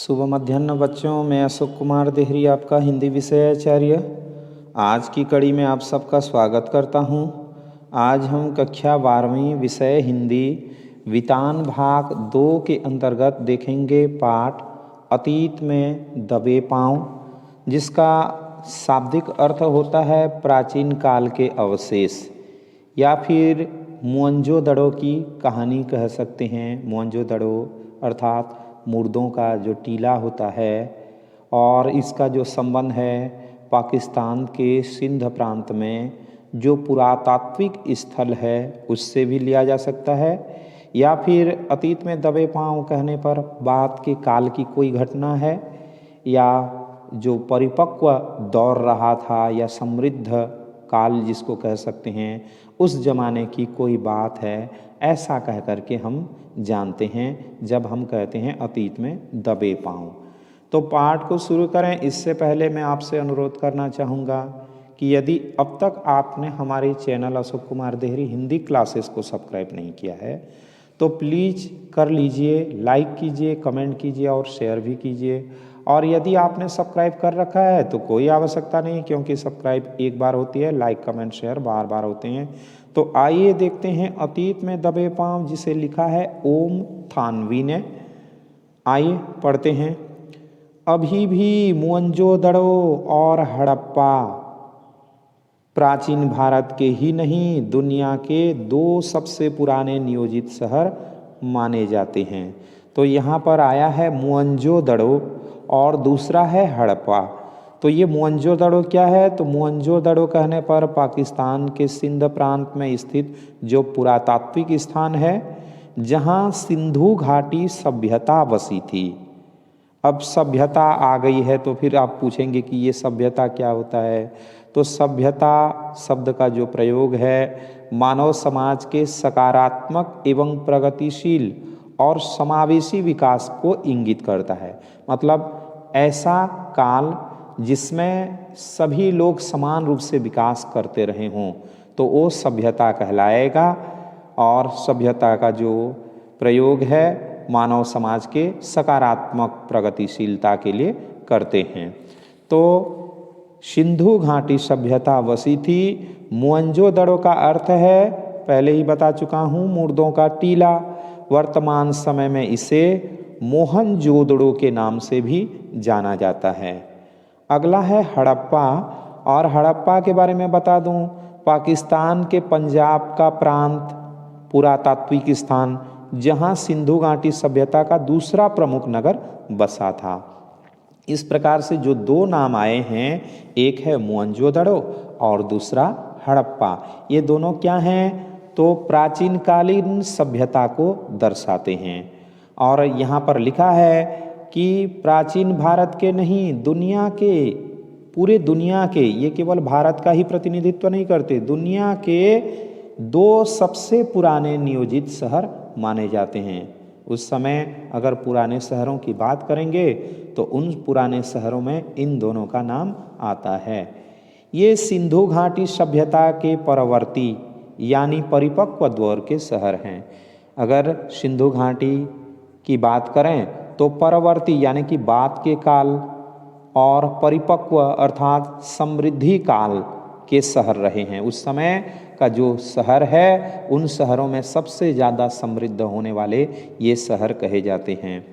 शुभ मध्याह्न बच्चों, मैं अशोक कुमार देहरी आपका हिंदी विषय आचार्य आज की कड़ी में आप सबका स्वागत करता हूं। आज हम कक्षा 12वीं विषय हिंदी वितान भाग 2 के अंतर्गत देखेंगे पाठ अतीत में दबे पांव, जिसका शाब्दिक अर्थ होता है प्राचीन काल के अवशेष या फिर मोहनजोदड़ो की कहानी कह सकते हैं। मोहनजोदड़ो अर्थात मुर्दों का जो टीला होता है, और इसका जो संबंध है पाकिस्तान के सिंध प्रांत में जो पुरातात्विक स्थल है उससे भी लिया जा सकता है, या फिर अतीत में दबे पांव कहने पर बात के काल की कोई घटना है या जो परिपक्व दौर रहा था या समृद्ध काल जिसको कह सकते हैं उस जमाने की कोई बात है, ऐसा कह कर के हम जानते हैं जब हम कहते हैं अतीत में दबे पांव। तो पाठ को शुरू करें इससे पहले मैं आपसे अनुरोध करना चाहूँगा कि यदि अब तक आपने हमारे चैनल अशोक कुमार देहरी हिंदी क्लासेस को सब्सक्राइब नहीं किया है तो प्लीज़ कर लीजिए, लाइक कीजिए, कमेंट कीजिए और शेयर भी कीजिए। और यदि आपने सब्सक्राइब कर रखा है तो कोई आवश्यकता नहीं, क्योंकि सब्सक्राइब एक बार होती है, लाइक कमेंट शेयर बार बार होते हैं। तो आइए देखते हैं अतीत में दबे पांव, जिसे लिखा है ओम थानवी ने। आइए पढ़ते हैं। अभी भी मोहनजोदड़ो और हड़प्पा प्राचीन भारत के ही नहीं दुनिया के 2 सबसे पुराने नियोजित शहर माने जाते हैं। तो यहाँ पर आया है मोहनजोदड़ो और दूसरा है हड़प्पा। तो ये मोहनजोदड़ो क्या है? तो मोहनजोदड़ो कहने पर पाकिस्तान के सिंध प्रांत में स्थित जो पुरातात्विक स्थान है जहाँ सिंधु घाटी सभ्यता बसी थी। अब सभ्यता आ गई है तो फिर आप पूछेंगे कि ये सभ्यता क्या होता है। तो सभ्यता शब्द का जो प्रयोग है मानव समाज के सकारात्मक एवं प्रगतिशील और समावेशी विकास को इंगित करता है। मतलब ऐसा काल जिसमें सभी लोग समान रूप से विकास करते रहे हों तो वो सभ्यता कहलाएगा। और सभ्यता का जो प्रयोग है मानव समाज के सकारात्मक प्रगतिशीलता के लिए करते हैं। तो सिंधु घाटी सभ्यता बसी थी। मोहनजोदड़ो का अर्थ है, पहले ही बता चुका हूँ, मुर्दों का टीला। वर्तमान समय में इसे मोहनजोदड़ो के नाम से भी जाना जाता है। अगला है हड़प्पा, और हड़प्पा के बारे में बता दूं, पाकिस्तान के पंजाब का प्रांत पुरातात्विक स्थान जहां सिंधु घाटी सभ्यता का दूसरा प्रमुख नगर बसा था। इस प्रकार से जो 2 नाम आए हैं, एक है मोहनजोदड़ो और दूसरा हड़प्पा। ये दोनों क्या हैं? तो प्राचीन कालीन सभ्यता को दर्शाते हैं। और यहाँ पर लिखा है कि प्राचीन भारत के नहीं दुनिया के, पूरे दुनिया के, ये केवल भारत का ही प्रतिनिधित्व नहीं करते, दुनिया के 2 सबसे पुराने नियोजित शहर माने जाते हैं। उस समय अगर पुराने शहरों की बात करेंगे तो उन पुराने शहरों में इन दोनों का नाम आता है। ये सिंधु घाटी सभ्यता के परवर्ती यानी परिपक्व दौर के शहर हैं। अगर सिंधु घाटी की बात करें तो परवर्ती यानी कि बाद के काल और परिपक्व अर्थात समृद्धि काल के शहर रहे हैं। उस समय का जो शहर है उन शहरों में सबसे ज़्यादा समृद्ध होने वाले ये शहर कहे जाते हैं।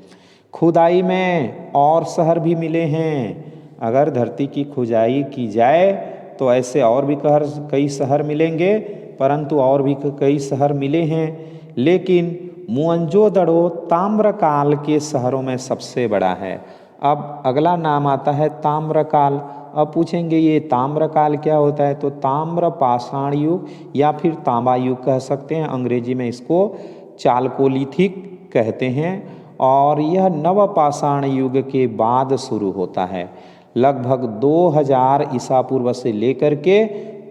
खुदाई में और शहर भी मिले हैं। अगर धरती की खुदाई की जाए तो ऐसे और भी कई शहर मिलेंगे, परंतु और भी कई शहर मिले हैं। लेकिन मोहनजोदड़ो ताम्रकाल के शहरों में सबसे बड़ा है। अब अगला नाम आता है ताम्रकाल। अब पूछेंगे ये ताम्रकाल क्या होता है? तो ताम्र पाषाण युग या फिर तांबा युग कह सकते हैं। अंग्रेजी में इसको चालकोलिथिक कहते हैं। और यह नवपाषाण युग के बाद शुरू होता है। लगभग 2000 ईसा पूर्व से लेकर के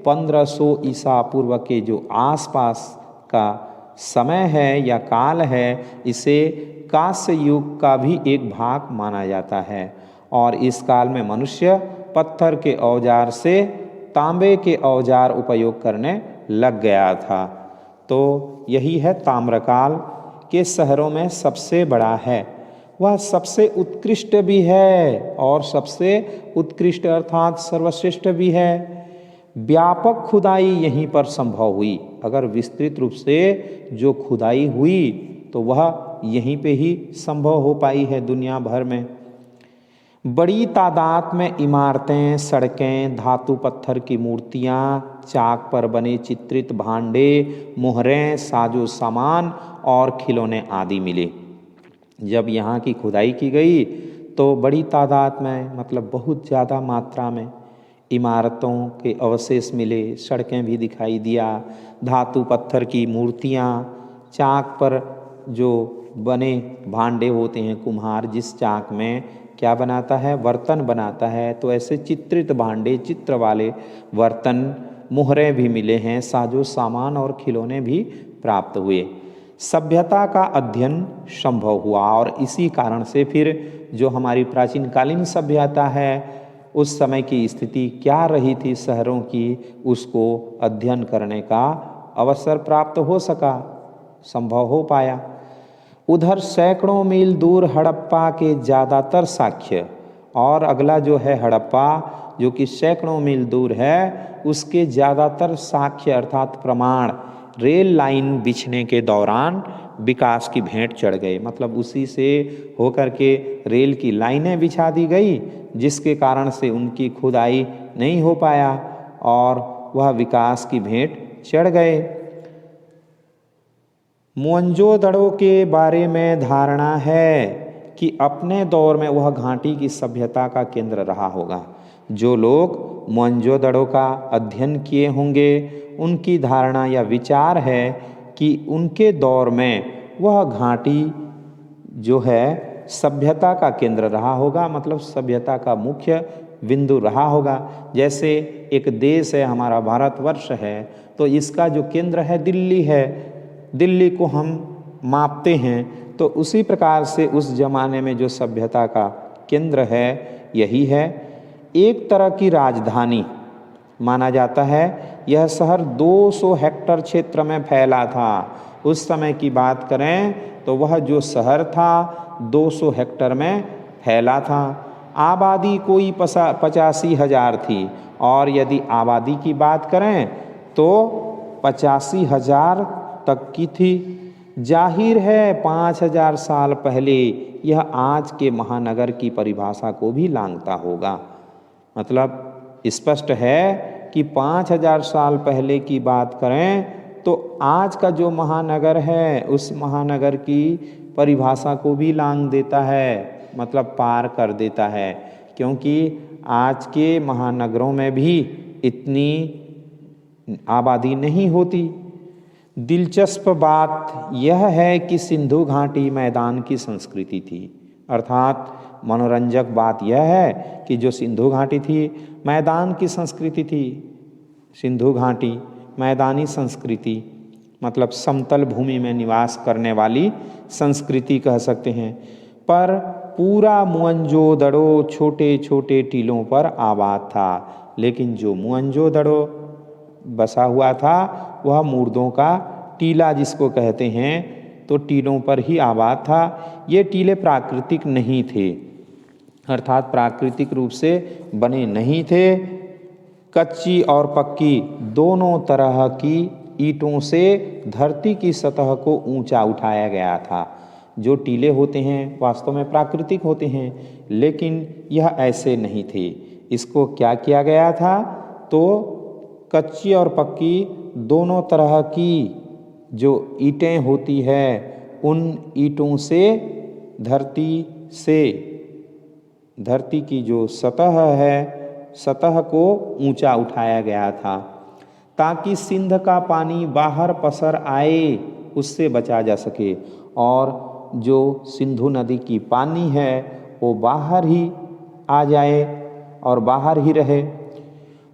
1500 ईसा पूर्व के जो आसपास का समय है या काल है, इसे कांस्य युग का भी एक भाग माना जाता है। और इस काल में मनुष्य पत्थर के औजार से तांबे के औजार उपयोग करने लग गया था। तो यही है ताम्रकाल के शहरों में सबसे बड़ा है। वह सबसे उत्कृष्ट भी है और सबसे उत्कृष्ट अर्थात सर्वश्रेष्ठ भी है। व्यापक खुदाई यहीं पर संभव हुई। अगर विस्तृत रूप से जो खुदाई हुई तो वह यहीं पे ही संभव हो पाई है दुनिया भर में। बड़ी तादाद में इमारतें, सड़कें, धातु पत्थर की मूर्तियाँ, चाक पर बने चित्रित भांडे, मोहरें, साजो सामान और खिलौने आदि मिले। जब यहाँ की खुदाई की गई तो बड़ी तादाद में मतलब बहुत ज़्यादा मात्रा में इमारतों के अवशेष मिले, सड़कें भी दिखाई दिया, धातु पत्थर की मूर्तियाँ, चाक पर जो बने भांडे होते हैं, कुम्हार जिस चाक में क्या बनाता है, बर्तन बनाता है, तो ऐसे चित्रित भांडे, चित्र वाले बर्तन, मोहरें भी मिले हैं, साजो सामान और खिलौने भी प्राप्त हुए। सभ्यता का अध्ययन संभव हुआ और इसी कारण से फिर जो हमारी प्राचीन कालीन सभ्यता है उस समय की स्थिति क्या रही थी शहरों की, उसको अध्ययन करने का अवसर प्राप्त हो सका, संभव हो पाया। उधर सैकड़ों मील दूर हड़प्पा के ज़्यादातर साक्ष्य, और अगला जो है हड़प्पा जो कि सैकड़ों मील दूर है, उसके ज़्यादातर साक्ष्य अर्थात प्रमाण रेल लाइन बिछने के दौरान विकास की भेंट चढ़ गए। मतलब उसी से होकर के रेल की लाइनें बिछा दी गई जिसके कारण से उनकी खुदाई नहीं हो पाया और वह विकास की भेंट चढ़ गए। मोहनजोदड़ो के बारे में धारणा है कि अपने दौर में वह घाटी की सभ्यता का केंद्र रहा होगा। जो लोग मोहनजोदड़ो का अध्ययन किए होंगे उनकी धारणा या विचार है कि उनके दौर में वह घाटी जो है सभ्यता का केंद्र रहा होगा, मतलब सभ्यता का मुख्य बिंदु रहा होगा। जैसे एक देश है हमारा भारतवर्ष है तो इसका जो केंद्र है दिल्ली है, दिल्ली को हम मापते हैं, तो उसी प्रकार से उस जमाने में जो सभ्यता का केंद्र है यही है। एक तरह की राजधानी माना जाता है। यह शहर 200 हेक्टेयर क्षेत्र में फैला था। उस समय की बात करें तो वह जो शहर था 200 हेक्टेयर में फैला था। आबादी कोई 85,000 थी और यदि आबादी की बात करें तो 85,000 तक की थी। जाहिर है 5,000 साल पहले यह आज के महानगर की परिभाषा को भी लांघता होगा। मतलब स्पष्ट है कि 5,000 साल पहले की बात करें तो आज का जो महानगर है उस महानगर की परिभाषा को भी लांघ देता है, मतलब पार कर देता है, क्योंकि आज के महानगरों में भी इतनी आबादी नहीं होती। दिलचस्प बात यह है कि सिंधु घाटी मैदान की संस्कृति थी, अर्थात मनोरंजक बात यह है कि जो सिंधु घाटी थी मैदान की संस्कृति थी। सिंधु घाटी मैदानी संस्कृति मतलब समतल भूमि में निवास करने वाली संस्कृति कह सकते हैं। पर पूरा मोहनजोदड़ो छोटे छोटे टीलों पर आबाद था, लेकिन जो मोहनजोदड़ो बसा हुआ था वह मुर्दों का टीला जिसको कहते हैं, तो टीलों पर ही आबाद था। ये टीले प्राकृतिक नहीं थे, अर्थात प्राकृतिक रूप से बने नहीं थे। कच्ची और पक्की दोनों तरह की ईंटों से धरती की सतह को ऊंचा उठाया गया था। जो टीले होते हैं वास्तव में प्राकृतिक होते हैं, लेकिन यह ऐसे नहीं थे। इसको क्या किया गया था, तो कच्ची और पक्की दोनों तरह की जो ईंटें होती है उन ईंटों से धरती की जो सतह है सतह को ऊंचा उठाया गया था ताकि सिंध का पानी बाहर पसर आए, उससे बचा जा सके और जो सिंधु नदी की पानी है वो बाहर ही आ जाए और बाहर ही रहे।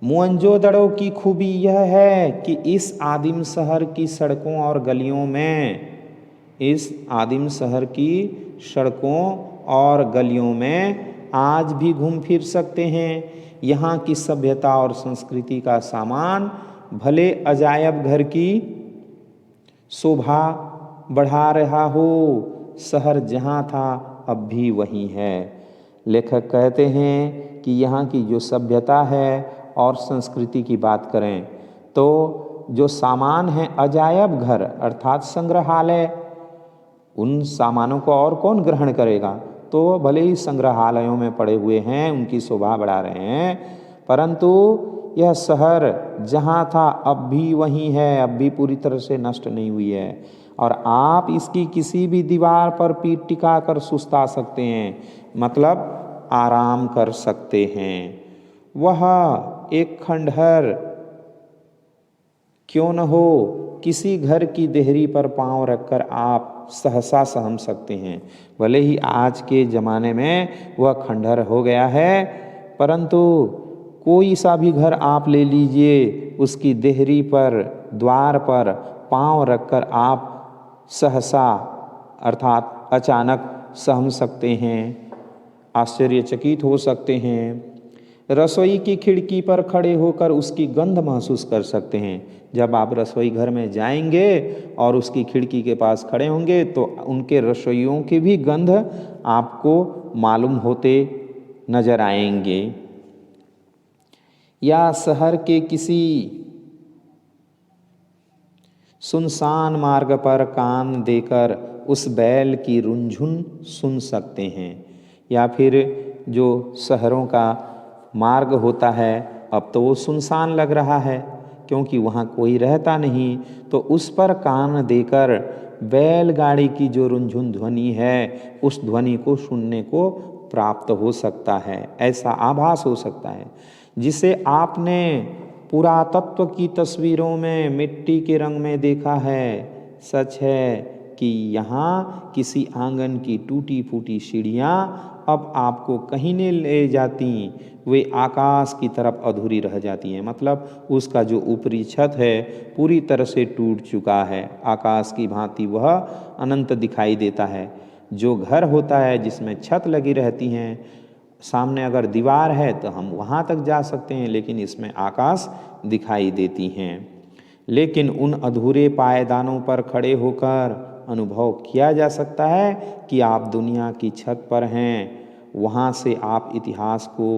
मोहनजोदड़ो की खूबी यह है कि इस आदिम शहर की सड़कों और गलियों में आज भी घूम फिर सकते हैं। यहाँ की सभ्यता और संस्कृति का सामान भले अजायब घर की शोभा बढ़ा रहा हो, शहर जहाँ था अब भी वही है। लेखक कहते हैं कि यहाँ की जो सभ्यता है और संस्कृति की बात करें तो जो सामान है अजायब घर अर्थात संग्रहालय, उन सामानों को और कौन ग्रहण करेगा। तो भले ही संग्रहालयों में पड़े हुए हैं, उनकी शोभा बढ़ा रहे हैं, परंतु यह शहर जहाँ था अब भी वही है, अब भी पूरी तरह से नष्ट नहीं हुई है। और आप इसकी किसी भी दीवार पर पीठ टिका कर सुस्ता सकते हैं, मतलब आराम कर सकते हैं। वह एक खंडहर क्यों न हो, किसी घर की देहरी पर पांव रखकर आप सहसा सहम सकते हैं। भले ही आज के ज़माने में वह खंडहर हो गया है, परंतु कोई सा भी घर आप ले लीजिए, उसकी देहरी पर द्वार पर पांव रखकर आप सहसा अर्थात अचानक सहम सकते हैं, आश्चर्यचकित हो सकते हैं। रसोई की खिड़की पर खड़े होकर उसकी गंध महसूस कर सकते हैं। जब आप रसोई घर में जाएंगे और उसकी खिड़की के पास खड़े होंगे तो उनके रसोइयों की भी गंध आपको मालूम होते नजर आएंगे। या शहर के किसी सुनसान मार्ग पर कान देकर उस बैल की रुंझुन सुन सकते हैं। या फिर जो शहरों का मार्ग होता है, अब तो वो सुनसान लग रहा है क्योंकि वहाँ कोई रहता नहीं, तो उस पर कान देकर बैलगाड़ी की जो रुंझुन ध्वनि है, उस ध्वनि को सुनने को प्राप्त हो सकता है, ऐसा आभास हो सकता है, जिसे आपने पुरातत्व की तस्वीरों में मिट्टी के रंग में देखा है। सच है कि यहाँ किसी आंगन की टूटी फूटी सीढ़ियाँ अब आपको कहीं नहीं ले जाती, वे आकाश की तरफ अधूरी रह जाती हैं। मतलब उसका जो ऊपरी छत है पूरी तरह से टूट चुका है, आकाश की भांति वह अनंत दिखाई देता है। जो घर होता है जिसमें छत लगी रहती हैं, सामने अगर दीवार है तो हम वहाँ तक जा सकते हैं, लेकिन इसमें आकाश दिखाई देती हैं। लेकिन उन अधूरे पायदानों पर खड़े होकर अनुभव किया जा सकता है कि आप दुनिया की छत पर हैं, वहाँ से आप इतिहास को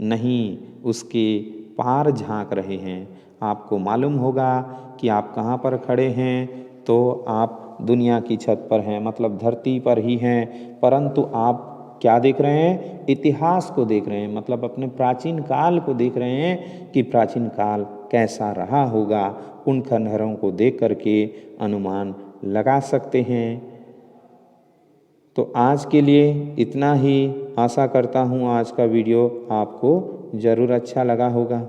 नहीं उसके पार झांक रहे हैं। आपको मालूम होगा कि आप कहाँ पर खड़े हैं, तो आप दुनिया की छत पर हैं, मतलब धरती पर ही हैं, परंतु आप क्या देख रहे हैं? इतिहास को देख रहे हैं, मतलब अपने प्राचीन काल को देख रहे हैं कि प्राचीन काल कैसा रहा होगा। उन खंडहरों को देख करके अनुमान लगा सकते हैं। तो आज के लिए इतना ही। आशा करता हूँ आज का वीडियो आपको ज़रूर अच्छा लगा होगा।